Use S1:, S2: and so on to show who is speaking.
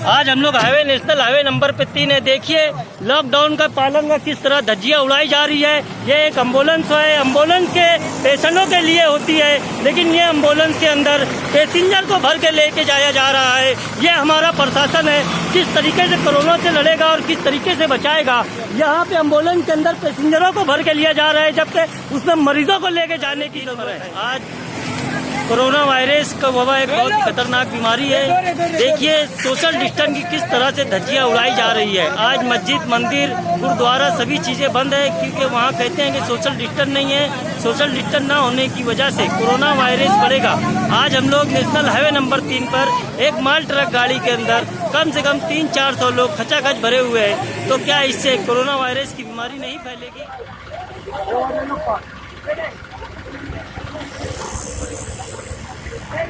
S1: आज हम लोग हाईवे नेशनल हाईवे नंबर 3 है। देखिए लॉकडाउन का पालन का किस तरह धज्जियां उड़ाई जा रही है। ये एक एम्बुलेंस है, एम्बुलेंस के पेशेंटों के लिए होती है, लेकिन ये एम्बुलेंस के अंदर पैसेंजर को भर के लेके जाया जा रहा है। ये हमारा प्रशासन है किस तरीके से कोरोना से लड़ेगा और किस तरीके से बचाएगा। यहाँ पे एम्बुलेंस के अंदर पैसेंजरों को भर के लिया जा रहा है, जबकि उसमें मरीजों को लेके जाने की जरूरत है। आज कोरोना वायरस का वबा एक बहुत खतरनाक बीमारी है। देखिए सोशल डिस्टेंस की किस तरह से धज्जियां उड़ाई जा रही है। आज मस्जिद, मंदिर, गुरुद्वारा सभी चीजें बंद है, क्योंकि वहाँ कहते हैं कि सोशल डिस्टेंस नहीं है। सोशल डिस्टेंस ना होने की वजह से कोरोना वायरस बढ़ेगा। आज हम लोग नेशनल हाईवे नंबर 3 पर एक माल ट्रक गाड़ी के अंदर कम से कम 300-400 लोग खचाखच भरे हुए हैं। तो क्या इससे कोरोना वायरस की बीमारी नहीं फैलेगी?
S2: Hey,